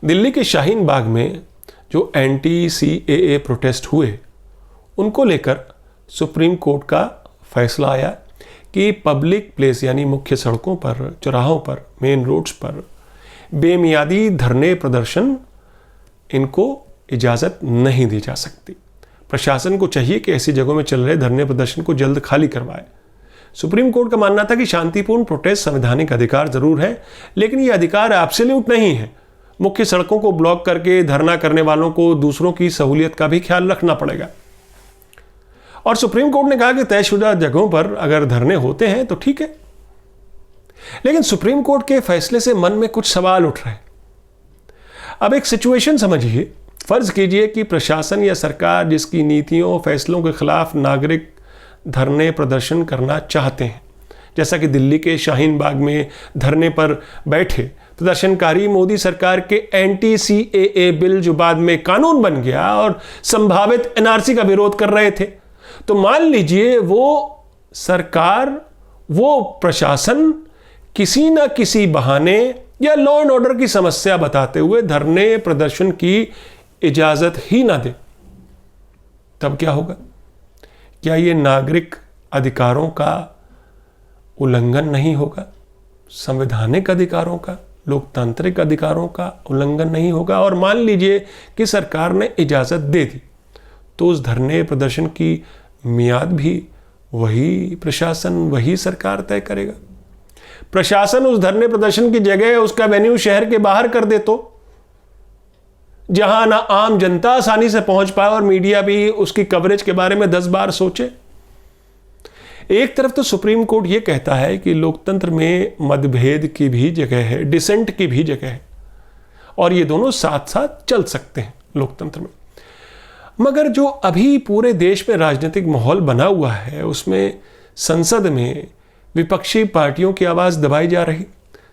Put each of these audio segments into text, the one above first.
दिल्ली के शाहीन बाग में जो एंटी-CAA प्रोटेस्ट हुए, उनको लेकर सुप्रीम कोर्ट का फैसला आया कि पब्लिक प्लेस यानी मुख्य सड़कों पर, चौराहों पर, मेन रोड्स पर बेमियादी धरने प्रदर्शन इनको इजाज़त नहीं दी जा सकती। प्रशासन को चाहिए कि ऐसी जगहों में चल रहे धरने प्रदर्शन को जल्द खाली करवाए। सुप्रीम कोर्ट का मानना था कि शांतिपूर्ण प्रोटेस्ट संवैधानिक अधिकार जरूर है, लेकिन ये अधिकार एब्सोल्यूट नहीं है। मुख्य सड़कों को ब्लॉक करके धरना करने वालों को दूसरों की सहूलियत का भी ख्याल रखना पड़ेगा। और सुप्रीम कोर्ट ने कहा कि तयशुदा जगहों पर अगर धरने होते हैं तो ठीक है, लेकिन सुप्रीम कोर्ट के फैसले से मन में कुछ सवाल उठ रहे हैं। अब एक सिचुएशन समझिए, फर्ज कीजिए कि प्रशासन या सरकार जिसकी नीतियों फैसलों के खिलाफ नागरिक धरने प्रदर्शन करना चाहते हैं, जैसा कि दिल्ली के शाहीन बाग में धरने पर बैठे प्रदर्शनकारी मोदी सरकार के एंटी-CAA बिल जो बाद में कानून बन गया और संभावित NRC का विरोध कर रहे थे, तो मान लीजिए वो सरकार, वो प्रशासन किसी न किसी बहाने या लॉ एंड ऑर्डर की समस्या बताते हुए धरने प्रदर्शन की इजाजत ही ना दे, तब क्या होगा? क्या ये नागरिक अधिकारों का उल्लंघन नहीं होगा? संवैधानिक अधिकारों का, लोकतांत्रिक अधिकारों का उल्लंघन नहीं होगा? और मान लीजिए कि सरकार ने इजाजत दे दी, तो उस धरने प्रदर्शन की मियाद भी वही प्रशासन, वही सरकार तय करेगा। प्रशासन उस धरने प्रदर्शन की जगह उसका वेन्यू शहर के बाहर कर दे, तो जहां ना आम जनता आसानी से पहुंच पाए और मीडिया भी उसकी कवरेज के बारे में 10 बार सोचे। एक तरफ तो सुप्रीम कोर्ट यह कहता है कि लोकतंत्र में मतभेद की भी जगह है, डिसेंट की भी जगह है, और ये दोनों साथ साथ चल सकते हैं लोकतंत्र में। मगर जो अभी पूरे देश में राजनीतिक माहौल बना हुआ है, उसमें संसद में विपक्षी पार्टियों की आवाज दबाई जा रही,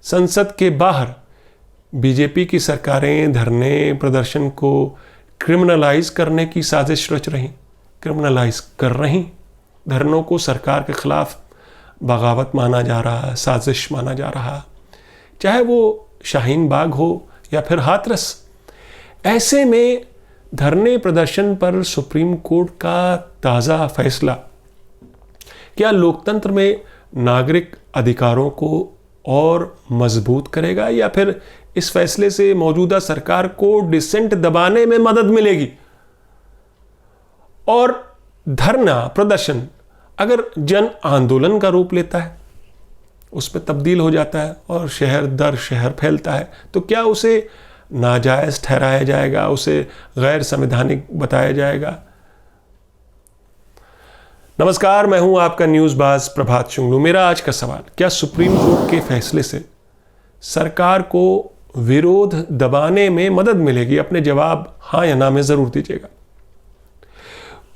संसद के बाहर बीजेपी की सरकारें धरने प्रदर्शन को क्रिमिनलाइज करने की साजिश रच रही, क्रिमिनलाइज कर रही। धरनों को सरकार के खिलाफ बगावत माना जा रहा, साजिश माना जा रहा, चाहे वो शाहीन बाग हो या फिर हाथरस। ऐसे में धरने प्रदर्शन पर सुप्रीम कोर्ट का ताज़ा फैसला क्या लोकतंत्र में नागरिक अधिकारों को और मजबूत करेगा, या फिर इस फैसले से मौजूदा सरकार को डिसेंट दबाने में मदद मिलेगी? और धरना प्रदर्शन अगर जन आंदोलन का रूप लेता है, उसमें तब्दील हो जाता है और शहर दर शहर फैलता है, तो क्या उसे नाजायज ठहराया जाएगा, उसे गैर संवैधानिक बताया जाएगा? नमस्कार, मैं हूं आपका न्यूज़बाज प्रभात शुंगलू। मेरा आज का सवाल, क्या सुप्रीम कोर्ट के फैसले से सरकार को विरोध दबाने में मदद मिलेगी? अपने जवाब हाँ या ना में जरूर दीजिएगा।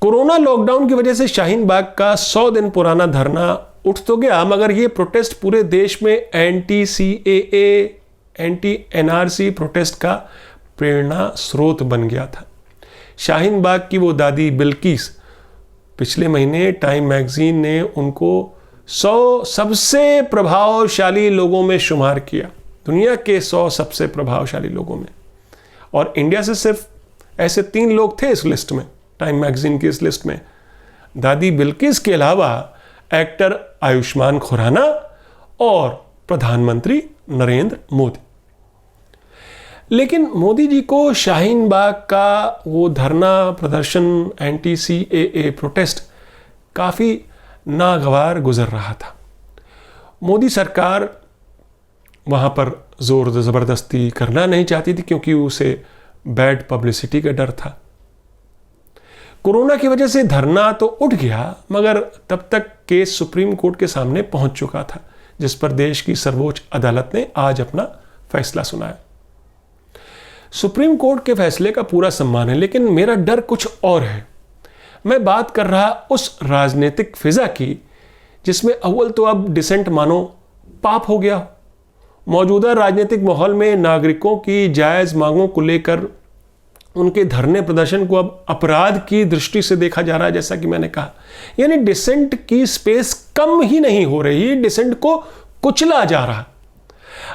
कोरोना लॉकडाउन की वजह से शाहीन बाग का 100 दिन पुराना धरना उठ तो गया, मगर यह प्रोटेस्ट पूरे देश में एंटी-CAA, एंटी-NRC प्रोटेस्ट का प्रेरणा स्रोत बन गया था। शाहीन बाग की वो दादी बिल्किस, पिछले महीने टाइम मैगजीन ने उनको 100 सबसे प्रभावशाली लोगों में शुमार किया, दुनिया के 100 सबसे प्रभावशाली लोगों में। और इंडिया से सिर्फ ऐसे 3 लोग थे इस लिस्ट में, टाइम मैगजीन की इस लिस्ट में। दादी बिल्किस के अलावा एक्टर आयुष्मान खुराना और प्रधानमंत्री नरेंद्र मोदी। लेकिन मोदी जी को शाहीन बाग का वो धरना प्रदर्शन, एंटी-CAA प्रोटेस्ट काफ़ी नागवार गुजर रहा था। मोदी सरकार वहाँ पर जोर ज़बरदस्ती करना नहीं चाहती थी, क्योंकि उसे बैड पब्लिसिटी का डर था। कोरोना की वजह से धरना तो उठ गया, मगर तब तक केस सुप्रीम कोर्ट के सामने पहुंच चुका था, जिस पर देश की सर्वोच्च अदालत ने आज अपना फैसला सुनाया। सुप्रीम कोर्ट के फैसले का पूरा सम्मान है, लेकिन मेरा डर कुछ और है। मैं बात कर रहा उस राजनीतिक फिजा की जिसमें अव्वल तो अब डिसेंट मानो पाप हो गया। मौजूदा राजनीतिक माहौल में नागरिकों की जायज मांगों को लेकर उनके धरने प्रदर्शन को अब अपराध की दृष्टि से देखा जा रहा है, जैसा कि मैंने कहा। यानी डिसेंट की स्पेस कम ही नहीं हो रही, डिसेंट को कुचला जा रहा।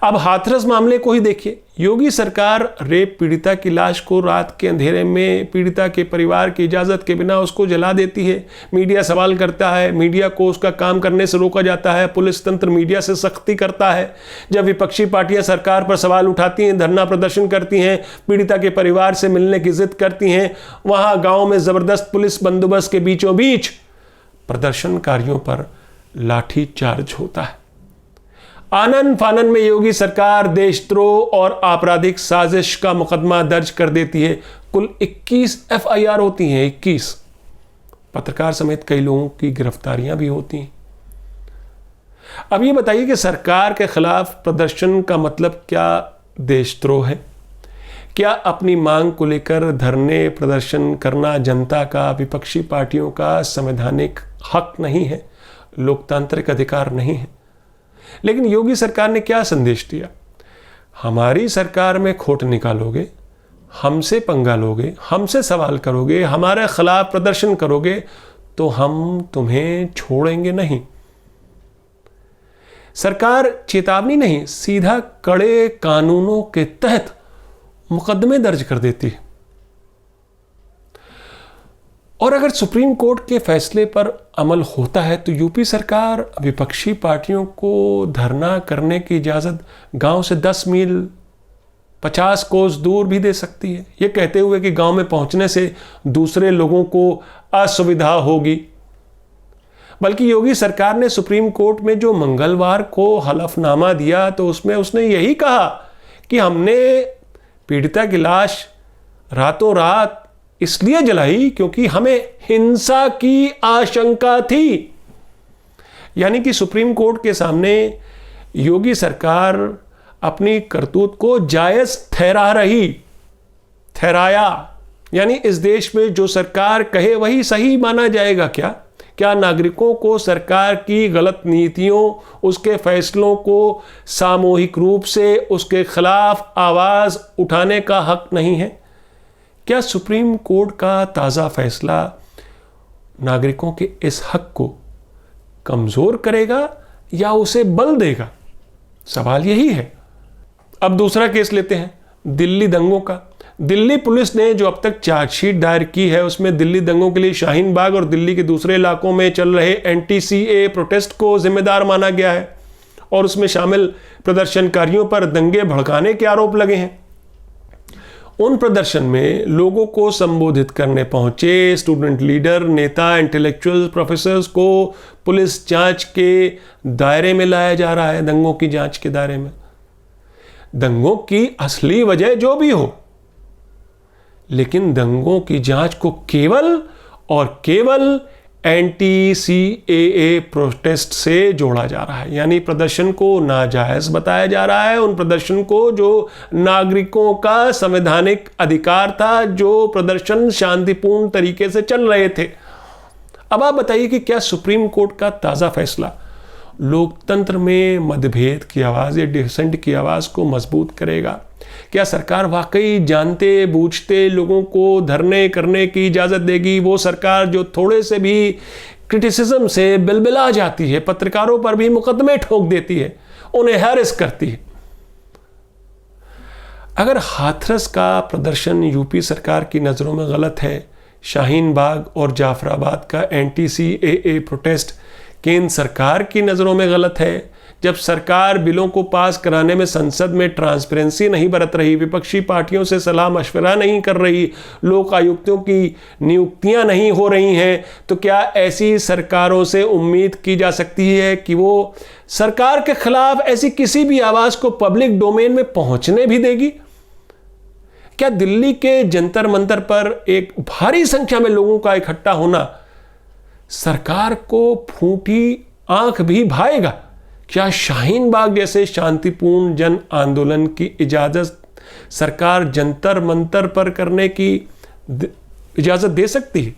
अब हाथरस मामले को ही देखिए। योगी सरकार रेप पीड़िता की लाश को रात के अंधेरे में पीड़िता के परिवार की इजाज़त के बिना उसको जला देती है। मीडिया सवाल करता है, मीडिया को उसका काम करने से रोका जाता है, पुलिस तंत्र मीडिया से सख्ती करता है। जब विपक्षी पार्टियां सरकार पर सवाल उठाती हैं, धरना प्रदर्शन करती हैं, पीड़िता के परिवार से मिलने की जिद करती हैं, वहां गाँव में ज़बरदस्त पुलिस बंदोबस्त के बीचों बीच प्रदर्शनकारियों पर लाठी चार्ज होता है। आनन फानन में योगी सरकार देशद्रोह और आपराधिक साजिश का मुकदमा दर्ज कर देती है। कुल 21 एफआईआर होती हैं। 21 पत्रकार समेत कई लोगों की गिरफ्तारियां भी होती हैं। अब ये बताइए कि सरकार के खिलाफ प्रदर्शन का मतलब क्या देशद्रोह है? क्या अपनी मांग को लेकर धरने प्रदर्शन करना जनता का, विपक्षी पार्टियों का संवैधानिक हक नहीं है, लोकतांत्रिक अधिकार नहीं है? लेकिन योगी सरकार ने क्या संदेश दिया? हमारी सरकार में खोट निकालोगे, हमसे पंगा लोगे, हमसे सवाल करोगे, हमारे खिलाफ प्रदर्शन करोगे तो हम तुम्हें छोड़ेंगे नहीं। सरकार चेतावनी नहीं, सीधा कड़े कानूनों के तहत मुकदमे दर्ज कर देती है। और अगर सुप्रीम कोर्ट के फैसले पर अमल होता है तो यूपी सरकार विपक्षी पार्टियों को धरना करने की इजाज़त गांव से 10 मील 50 कोस दूर भी दे सकती है, ये कहते हुए कि गांव में पहुंचने से दूसरे लोगों को असुविधा होगी। बल्कि योगी सरकार ने सुप्रीम कोर्ट में जो मंगलवार को हलफनामा दिया तो उसमें उसने यही कहा कि हमने पीड़िता की लाश रातों रात इसलिए जलाई क्योंकि हमें हिंसा की आशंका थी। यानी कि सुप्रीम कोर्ट के सामने योगी सरकार अपनी करतूत को जायज ठहराया। यानी इस देश में जो सरकार कहे वही सही माना जाएगा क्या? क्या नागरिकों को सरकार की गलत नीतियों, उसके फैसलों को सामूहिक रूप से उसके खिलाफ आवाज उठाने का हक नहीं है? क्या सुप्रीम कोर्ट का ताज़ा फैसला नागरिकों के इस हक को कमज़ोर करेगा या उसे बल देगा? सवाल यही है। अब दूसरा केस लेते हैं, दिल्ली दंगों का। दिल्ली पुलिस ने जो अब तक चार्जशीट दायर की है उसमें दिल्ली दंगों के लिए शाहीन बाग और दिल्ली के दूसरे इलाकों में चल रहे एंटी-सीएए प्रोटेस्ट को जिम्मेदार माना गया है और उसमें शामिल प्रदर्शनकारियों पर दंगे भड़काने के आरोप लगे हैं। उन प्रदर्शन में लोगों को संबोधित करने पहुंचे स्टूडेंट लीडर, नेता, इंटेलेक्चुअल, प्रोफेसर्स को पुलिस जांच के दायरे में लाया जा रहा है, दंगों की जांच के दायरे में। दंगों की असली वजह जो भी हो, लेकिन दंगों की जांच को केवल और केवल एंटी-सीएए प्रोटेस्ट से जोड़ा जा रहा है। यानी प्रदर्शन को नाजायज बताया जा रहा है, उन प्रदर्शन को जो नागरिकों का संवैधानिक अधिकार था, जो प्रदर्शन शांतिपूर्ण तरीके से चल रहे थे। अब आप बताइए कि क्या सुप्रीम कोर्ट का ताज़ा फैसला लोकतंत्र में मतभेद की आवाज़ या डिसेंट की आवाज़ को मजबूत करेगा? क्या सरकार वाकई जानते बूझते लोगों को धरने करने की इजाज़त देगी? वो सरकार जो थोड़े से भी क्रिटिसिज्म से बिलबिला जाती है, पत्रकारों पर भी मुकदमे ठोक देती है, उन्हें हैरेस करती है। अगर हाथरस का प्रदर्शन यूपी सरकार की नज़रों में गलत है, शाहीन बाग और जाफराबाद का एंटी-सीएए प्रोटेस्ट केंद्र सरकार की नज़रों में गलत है, जब सरकार बिलों को पास कराने में संसद में ट्रांसपेरेंसी नहीं बरत रही, विपक्षी पार्टियों से सलाह मशवरा नहीं कर रही, लोक आयुक्तों की नियुक्तियां नहीं हो रही हैं, तो क्या ऐसी सरकारों से उम्मीद की जा सकती है कि वो सरकार के खिलाफ ऐसी किसी भी आवाज़ को पब्लिक डोमेन में पहुंचने भी देगी? क्या दिल्ली के जंतर मंतर पर एक भारी संख्या में लोगों का इकट्ठा होना सरकार को फूटी आंख भी भाएगा? क्या शाहीन बाग जैसे शांतिपूर्ण जन आंदोलन की इजाज़त सरकार जंतर मंतर पर करने की इजाज़त दे सकती है?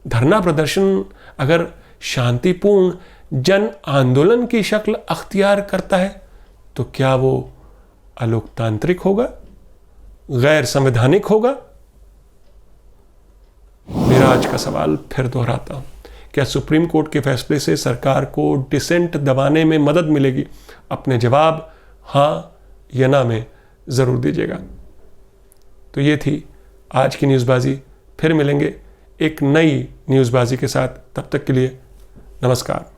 धरना प्रदर्शन अगर शांतिपूर्ण जन आंदोलन की शक्ल अख्तियार करता है तो क्या वो अलोकतांत्रिक होगा, गैर संवैधानिक होगा? मेरा आज का सवाल फिर दोहराता हूं, क्या सुप्रीम कोर्ट के फैसले से सरकार को डिसेंट दबाने में मदद मिलेगी? अपने जवाब हाँ या ना में ज़रूर दीजिएगा। तो ये थी आज की न्यूज़बाजी। फिर मिलेंगे एक नई न्यूज़बाजी के साथ। तब तक के लिए नमस्कार।